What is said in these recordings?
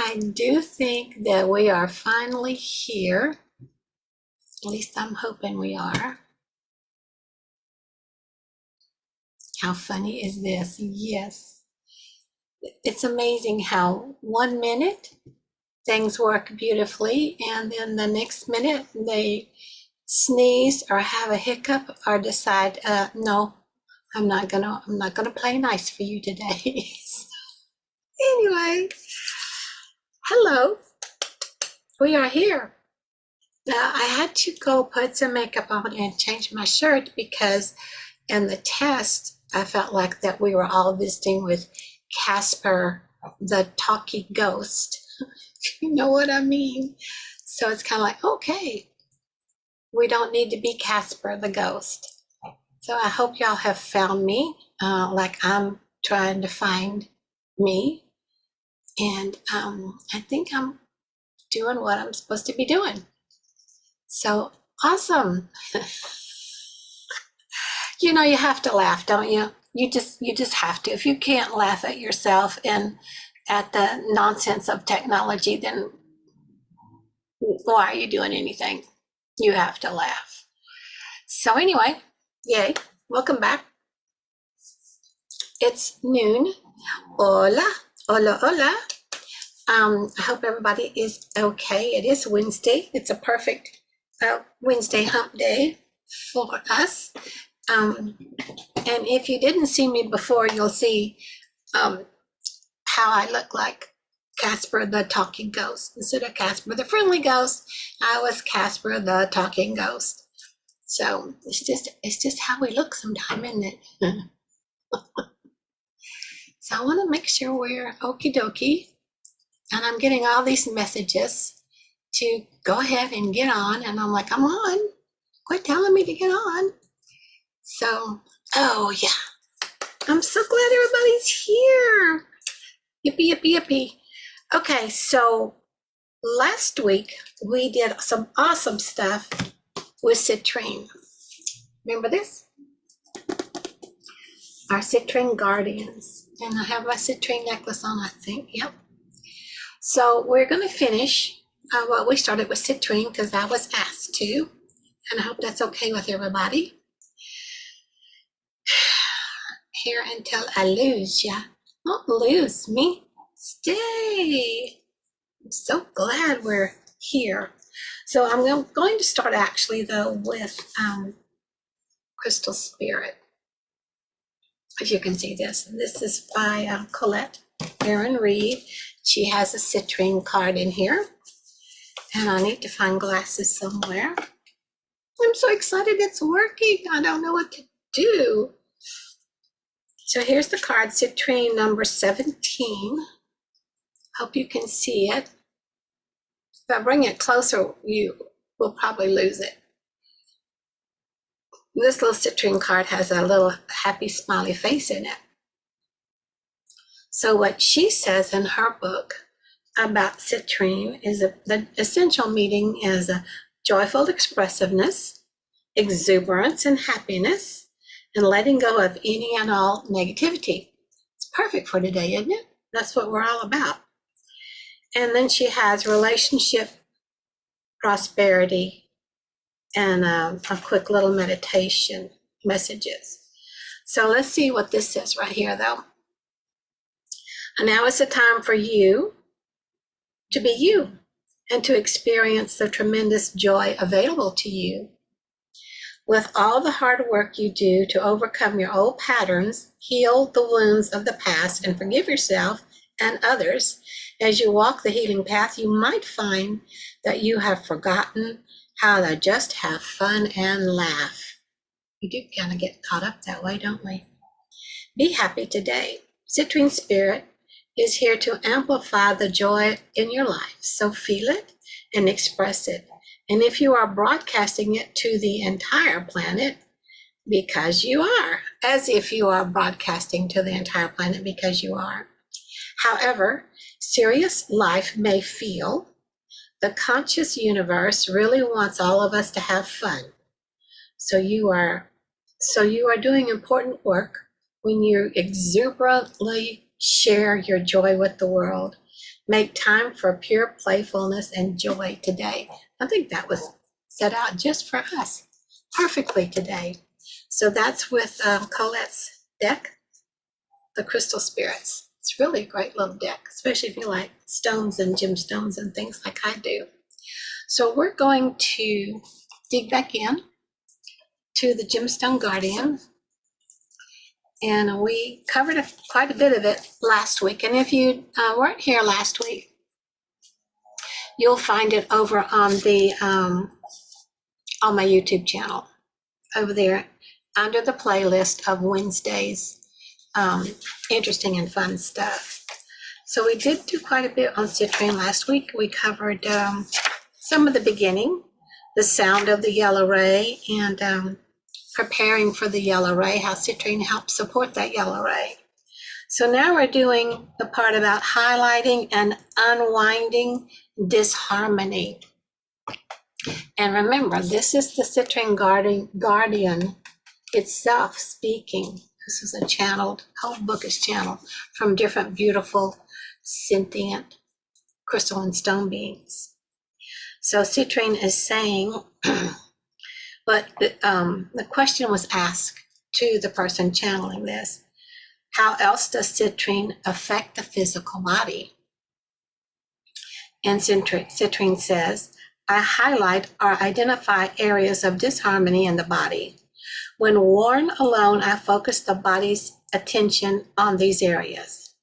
I do think that we are finally here. At least I'm hoping we are. How funny is this? Yes. It's amazing how 1 minute things work beautifully, and then the next minute they sneeze or have a hiccup or decide, no, I'm not gonna play nice for you today. Anyway, hello, we are here. I had to go put some makeup on and change my shirt because in the test, I felt like that we were all visiting with Casper, the talkie ghost. You know what I mean? So it's kind of like, okay, we don't need to be Casper the ghost. So I hope y'all have found me like I'm trying to find me. And I think I'm doing what I'm supposed to be doing. So awesome. You know, you have to laugh, don't you? You just have to. If you can't laugh at yourself and at the nonsense of technology, then why are you doing anything? You have to laugh. So anyway, yay, welcome back. It's noon. Hola, hola, hola. I hope everybody is okay. It is Wednesday. It's a perfect Wednesday hump day for us. And if you didn't see me before, you'll see how I look like Casper the talking ghost. Instead of Casper the friendly ghost, I was Casper the talking ghost. So it's just how we look sometime, isn't it? So I want to make sure we're okie dokie. And I'm getting all these messages to go ahead and get on. And I'm like, I'm on. Quit telling me to get on. So, oh yeah. I'm so glad everybody's here. Yippee, yippee, yippee. Okay, so last week we did some awesome stuff with Citrine. Remember this? Our Citrine Guardians. And I have my Citrine necklace on, I think. Yep. So we're going to finish what we started with Citrine because I was asked to. And I hope that's okay with everybody. Here until I lose ya. Don't lose me. Stay. I'm so glad we're here. So I'm going to start actually though with Crystal Spirit. If you can see this. This is by Colette Aaron Reed. She has a Citrine card in here. And I need to find glasses somewhere. I'm so excited it's working. I don't know what to do. So here's the card, Citrine number 17. Hope you can see it. If I bring it closer, you will probably lose it. This little Citrine card has a little happy smiley face in it. So what she says in her book about Citrine is the essential meaning is a joyful expressiveness, exuberance and happiness, and letting go of any and all negativity. It's perfect for today, isn't it? That's what we're all about. And then she has relationship, prosperity, and a quick little meditation messages. So let's see what this says right here, though. And now is the time for you to be you and to experience the tremendous joy available to you. With all the hard work you do to overcome your old patterns, heal the wounds of the past, and forgive yourself and others, as you walk the healing path, you might find that you have forgotten how to just have fun and laugh. We do kind of get caught up that way, don't we? Be happy today. Citrine Spirit is here to amplify the joy in your life. So feel it and express it. And if you are broadcasting it to the entire planet, because you are, as if you are broadcasting to the entire planet because you are. However serious life may feel, the conscious universe really wants all of us to have fun. So you are doing important work when you exuberantly share your joy with the world. Make time for pure playfulness and joy today. I think that was set out just for us perfectly today. So that's with Colette's deck, the Crystal Spirits. It's really a great little deck, especially if you like stones and gemstones and things like I do. So we're going to dig back in to the Gemstone Guardian. And we covered quite a bit of it last week. And if you weren't here last week, you'll find it over on the on my YouTube channel over there under the playlist of Wednesdays, interesting and fun stuff. So we did do quite a bit on citrine last week. We covered some of the beginning, the sound of the yellow ray, and preparing for the yellow ray, how citrine helps support that yellow ray. So now we're doing the part about highlighting and unwinding disharmony. And remember, this is the citrine guardian itself speaking. This is a channeled, whole book is channeled from different beautiful sentient crystal and stone beings. So citrine is saying, but the question was asked to the person channeling this, how else does citrine affect the physical body? And citrine says, I highlight or identify areas of disharmony in the body. When worn alone, I focus the body's attention on these areas.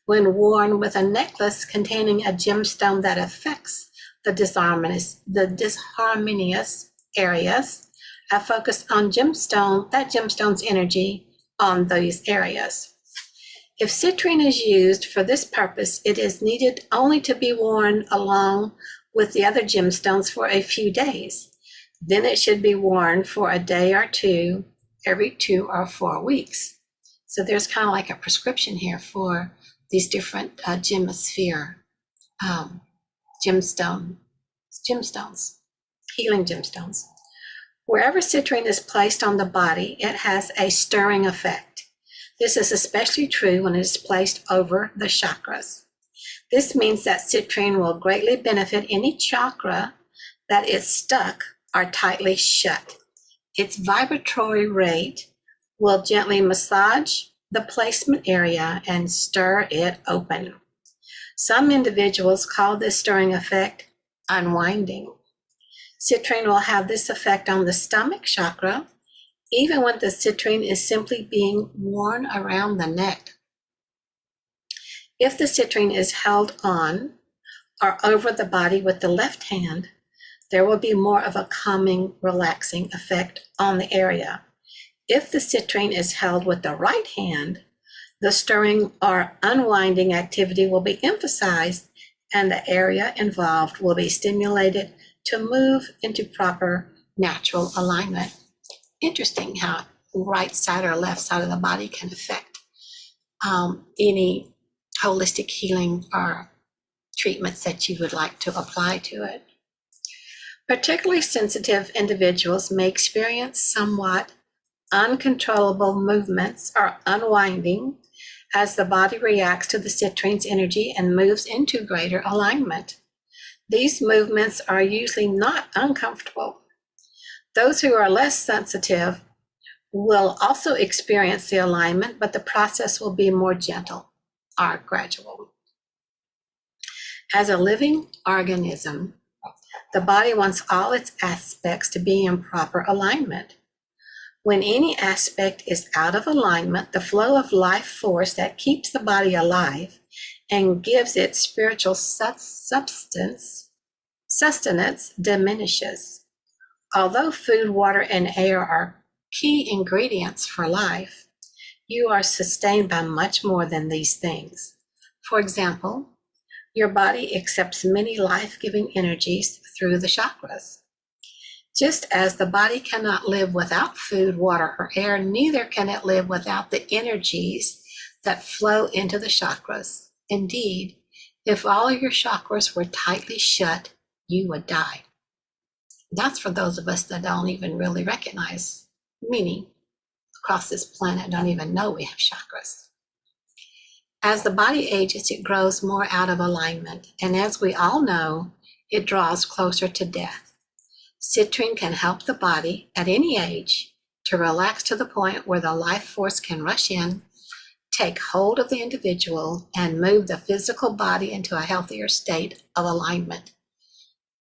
When worn with a necklace containing a gemstone that affects the disharmonious areas, I focus on that gemstone's energy on those areas. If citrine is used for this purpose, it is needed only to be worn along with the other gemstones for a few days. Then it should be worn for a day or two every 2 or 4 weeks. So there's kind of like a prescription here for these different gemstones, healing gemstones. Wherever citrine is placed on the body, it has a stirring effect. This is especially true when it is placed over the chakras. This means that citrine will greatly benefit any chakra that is stuck or tightly shut. Its vibratory rate will gently massage the placement area and stir it open. Some individuals call this stirring effect unwinding. Citrine will have this effect on the stomach chakra, even when the citrine is simply being worn around the neck. If the citrine is held on or over the body with the left hand, there will be more of a calming, relaxing effect on the area. If the citrine is held with the right hand, the stirring or unwinding activity will be emphasized and the area involved will be stimulated to move into proper natural alignment. Interesting how right side or left side of the body can affect any holistic healing or treatments that you would like to apply to it. Particularly sensitive individuals may experience somewhat uncontrollable movements or unwinding as the body reacts to the citrine's energy and moves into greater alignment. These movements are usually not uncomfortable. Those who are less sensitive will also experience the alignment, but the process will be more gentle or gradual. As a living organism, the body wants all its aspects to be in proper alignment. When any aspect is out of alignment, the flow of life force that keeps the body alive and gives it spiritual sustenance diminishes. Although food, water, and air are key ingredients for life, you are sustained by much more than these things. For example, your body accepts many life-giving energies through the chakras. Just as the body cannot live without food, water, or air, neither can it live without the energies that flow into the chakras. Indeed, if all your chakras were tightly shut, you would die. That's for those of us that don't even really recognize, meaning across this planet don't even know we have chakras. As the body ages, it grows more out of alignment, and as we all know, it draws closer to death. Citrine can help the body at any age to relax to the point where the life force can rush in, take hold of the individual, and move the physical body into a healthier state of alignment.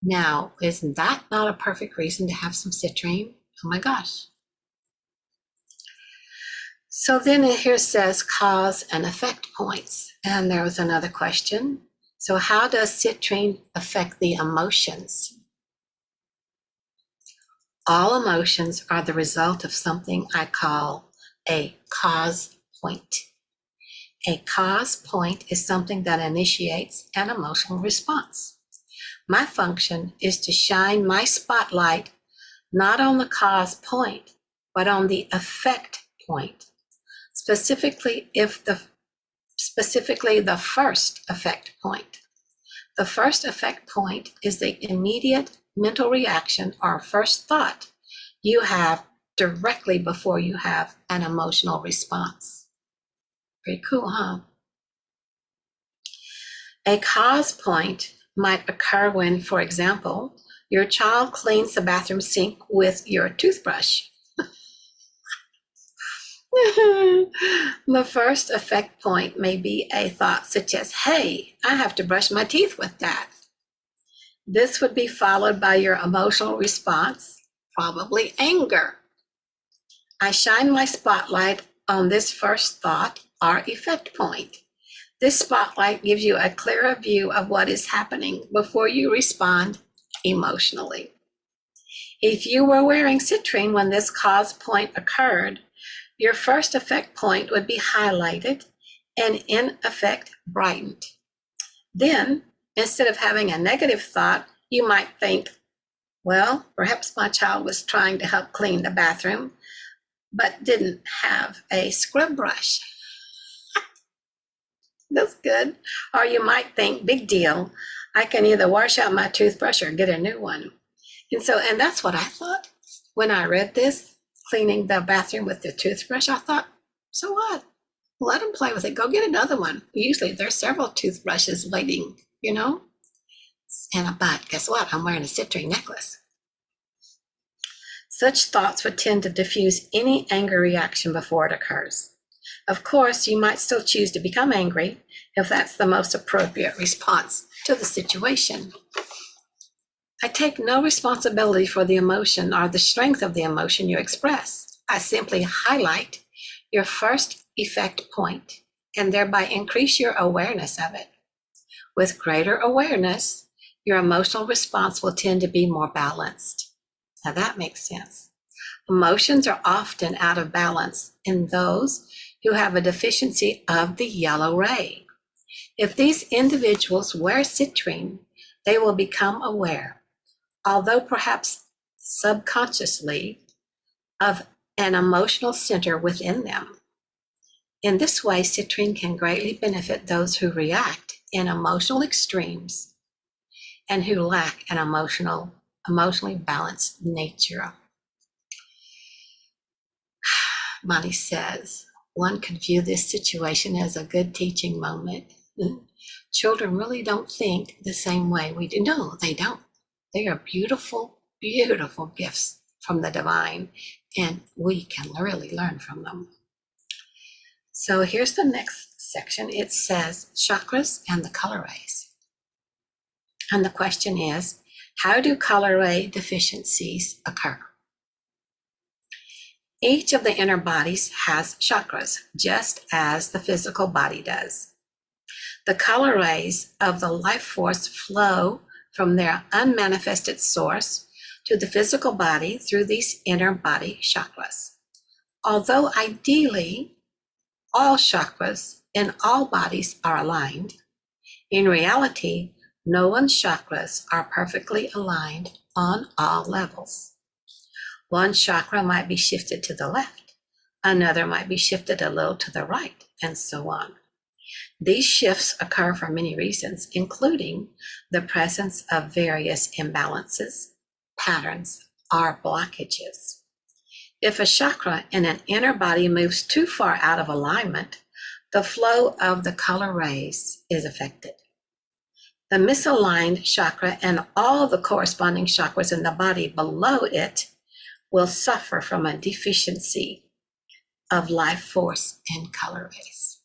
Now, isn't that not a perfect reason to have some citrine? Oh my gosh. So then here says cause and effect points. And there was another question. So how does citrine affect the emotions? All emotions are the result of something I call a cause point. A cause point is something that initiates an emotional response. My function is to shine my spotlight not on the cause point, but on the effect point. Specifically the first effect point. The first effect point is the immediate mental reaction or first thought you have directly before you have an emotional response. Pretty cool, huh? A cause point might occur when, for example, your child cleans the bathroom sink with your toothbrush. The first effect point may be a thought such as, hey, I have to brush my teeth with that. This would be followed by your emotional response, probably anger. I shine my spotlight on this first thought or effect point. This spotlight gives you a clearer view of what is happening before you respond emotionally. If you were wearing citrine when this cause point occurred, your first effect point would be highlighted and in effect brightened. Then, instead of having a negative thought, you might think, well, perhaps my child was trying to help clean the bathroom, but didn't have a scrub brush. That's good. Or you might think, big deal, I can either wash out my toothbrush or get a new one. And that's what I thought when I read this, cleaning the bathroom with the toothbrush. I thought, so what? Let them play with it. Go get another one. Usually there's several toothbrushes waiting, but guess what? I'm wearing a citrine necklace. Such thoughts would tend to diffuse any anger reaction before it occurs. Of course, you might still choose to become angry if that's the most appropriate response to the situation. I take no responsibility for the emotion or the strength of the emotion you express. I simply highlight your first effect point and thereby increase your awareness of it. With greater awareness, your emotional response will tend to be more balanced. Now that makes sense. Emotions are often out of balance in those who have a deficiency of the yellow ray. If these individuals wear citrine, they will become aware, although perhaps subconsciously, of an emotional center within them. In this way, citrine can greatly benefit those who react in emotional extremes and who lack an emotionally balanced nature. Monty says, one could view this situation as a good teaching moment. Children really don't think the same way we do. No, they don't. They are beautiful, beautiful gifts from the divine, and we can really learn from them. So here's the next section. It says chakras and the color rays. And the question is, how do color ray deficiencies occur? Each of the inner bodies has chakras, just as the physical body does. The color rays of the life force flow from their unmanifested source to the physical body through these inner body chakras. Although ideally, all chakras in all bodies are aligned, in reality, no one's chakras are perfectly aligned on all levels. One chakra might be shifted to the left, another might be shifted a little to the right, and so on. These shifts occur for many reasons, including the presence of various imbalances, patterns, or blockages. If a chakra in an inner body moves too far out of alignment, the flow of the color rays is affected. The misaligned chakra and all the corresponding chakras in the body below it will suffer from a deficiency of life force and color rays.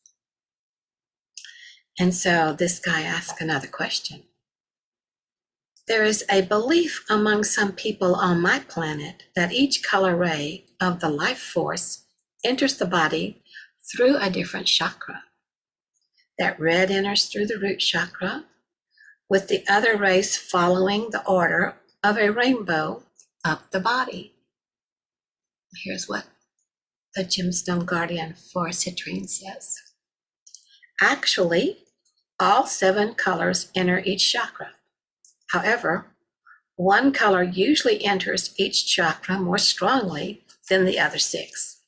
And so this guy asked another question. There is a belief among some people on my planet that each color ray of the life force enters the body through a different chakra. That red enters through the root chakra, with the other rays following the order of a rainbow up the body. Here's what the gemstone guardian for Citrine says. Actually, all 7 colors enter each chakra. However, one color usually enters each chakra more strongly than the other 6.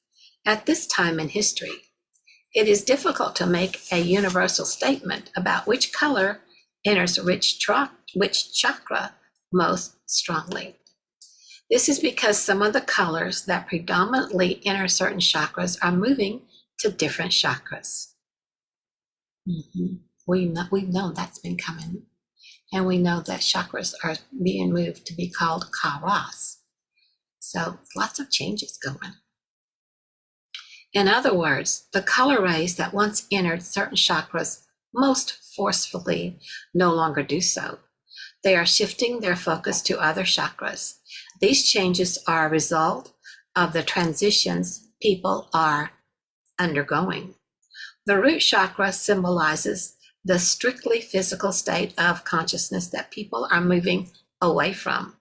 At this time in history, it is difficult to make a universal statement about which color enters which chakra most strongly. This is because some of the colors that predominantly enter certain chakras are moving to different chakras. We've known that's been coming. And we know that chakras are being moved to be called karas. So lots of changes going. In other words, the color rays that once entered certain chakras most forcefully no longer do so. They are shifting their focus to other chakras. These changes are a result of the transitions people are undergoing. The root chakra symbolizes the strictly physical state of consciousness that people are moving away from.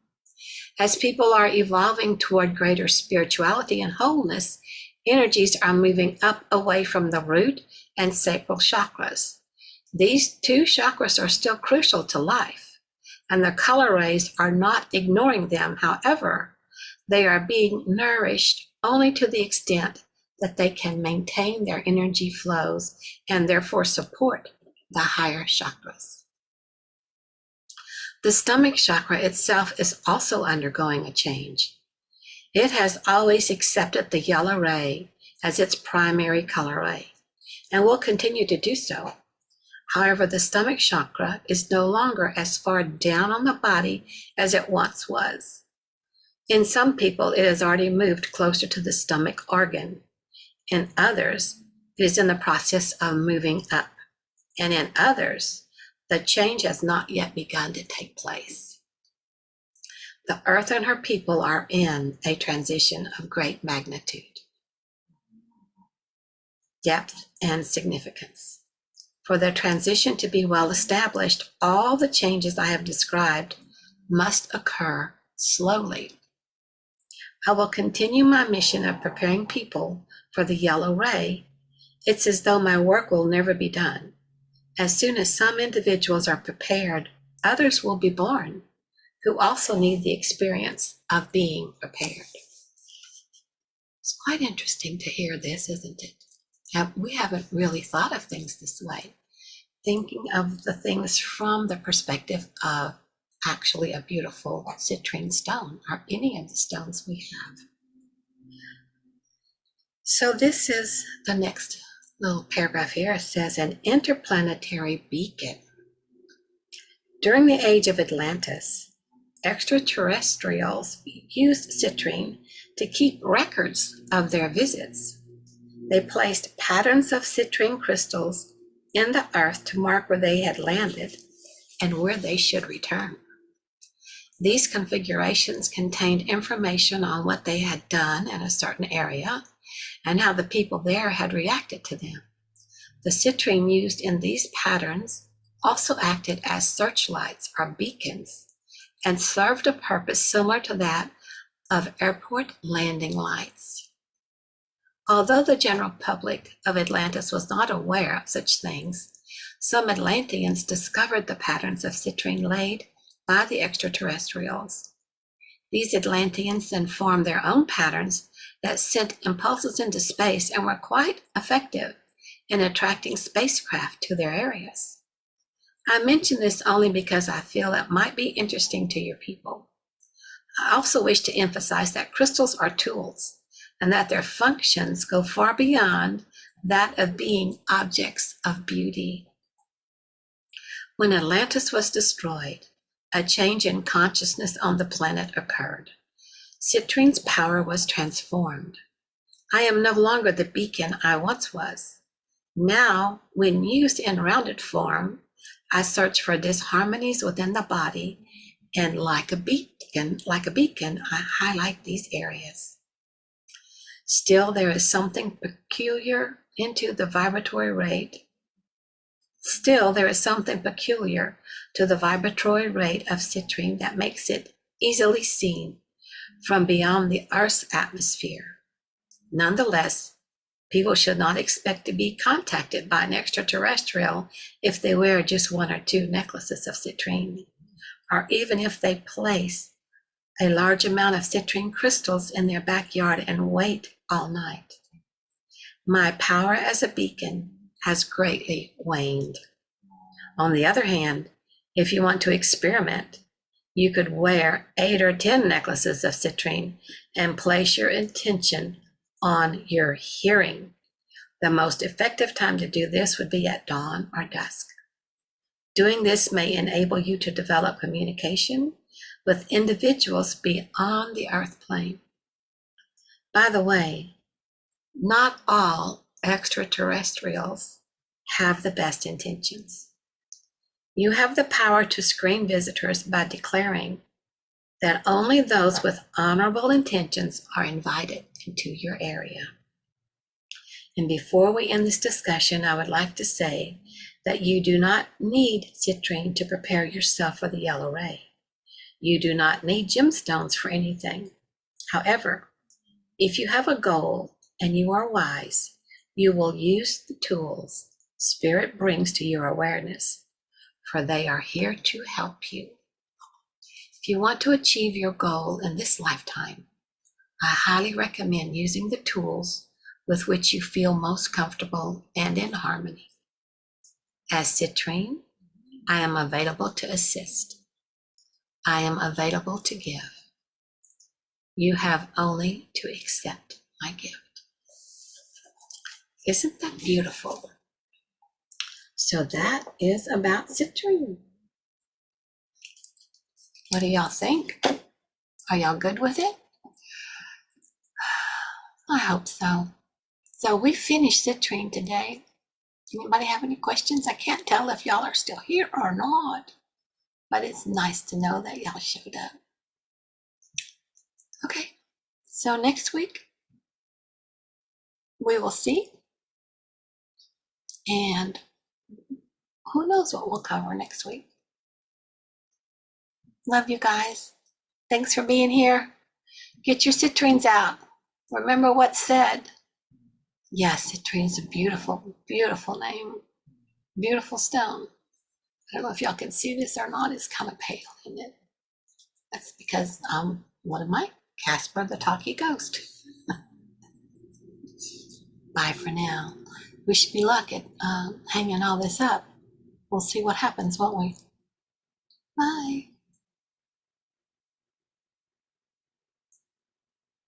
As people are evolving toward greater spirituality and wholeness, energies are moving up away from the root and sacral chakras. These 2 chakras are still crucial to life, and the color rays are not ignoring them. However, they are being nourished only to the extent that they can maintain their energy flows and therefore support the higher chakras. The stomach chakra itself is also undergoing a change. It has always accepted the yellow ray as its primary color ray and will continue to do so. However, the stomach chakra is no longer as far down on the body as it once was. In some people, it has already moved closer to the stomach organ. In others, it is in the process of moving up. And in others, the change has not yet begun to take place. The earth and her people are in a transition of great magnitude, depth, and significance. For the transition to be well established, all the changes I have described must occur slowly. I will continue my mission of preparing people for the yellow ray. It's as though my work will never be done. As soon as some individuals are prepared, others will be born who also need the experience of being prepared. It's quite interesting to hear this, isn't it? We haven't really thought of things this way, thinking of the things from the perspective of actually a beautiful citrine stone or any of the stones we have. So this is the next little paragraph here. It says, an interplanetary beacon. During the age of Atlantis, extraterrestrials used citrine to keep records of their visits. They placed patterns of citrine crystals in the earth to mark where they had landed and where they should return. These configurations contained information on what they had done in a certain area and how the people there had reacted to them. The citrine used in these patterns also acted as searchlights or beacons and served a purpose similar to that of airport landing lights. Although the general public of Atlantis was not aware of such things, some Atlanteans discovered the patterns of citrine laid by the extraterrestrials. These Atlanteans then formed their own patterns that sent impulses into space and were quite effective in attracting spacecraft to their areas. I mention this only because I feel it might be interesting to your people. I also wish to emphasize that crystals are tools and that their functions go far beyond that of being objects of beauty. When Atlantis was destroyed, a change in consciousness on the planet occurred. Citrine's power was transformed. I am no longer the beacon I once was. Now, when used in rounded form, I search for disharmonies within the body, and like a beacon, I highlight these areas. Still, there is something peculiar to the vibratory rate of citrine that makes it easily seen from beyond the Earth's atmosphere. Nonetheless, people should not expect to be contacted by an extraterrestrial if they wear just one or two necklaces of citrine, or even if they place a large amount of citrine crystals in their backyard and wait all night. My power as a beacon has greatly waned. On the other hand, if you want to experiment, you could wear 8 or 10 necklaces of citrine and place your intention on your hearing. The most effective time to do this would be at dawn or dusk. Doing this may enable you to develop communication with individuals beyond the earth plane. By the way, not all extraterrestrials have the best intentions. You have the power to screen visitors by declaring that only those with honorable intentions are invited into your area. And before we end this discussion, I would like to say that you do not need citrine to prepare yourself for the yellow ray. You do not need gemstones for anything. However, if you have a goal and you are wise, you will use the tools Spirit brings to your awareness, for they are here to help you. If you want to achieve your goal in this lifetime, I highly recommend using the tools with which you feel most comfortable and in harmony. As Citrine, I am available to assist. I am available to give. You have only to accept my gift. Isn't that beautiful? So that is about citrine. What do y'all think? Are y'all good with it? I hope so. So we finished citrine today. Anybody have any questions? I can't tell if y'all are still here or not, but it's nice to know that y'all showed up. Okay, so next week we will see, and who knows what we'll cover next week. Love you guys. Thanks for being here. Get your citrines out. Remember what's said. Yes, citrine's a beautiful, beautiful name. Beautiful stone. I don't know if y'all can see this or not. It's kind of pale, isn't it? That's because one of my Casper the Talkie Ghost. Bye for now. Wish me luck at hanging all this up. We'll see what happens, won't we? Bye.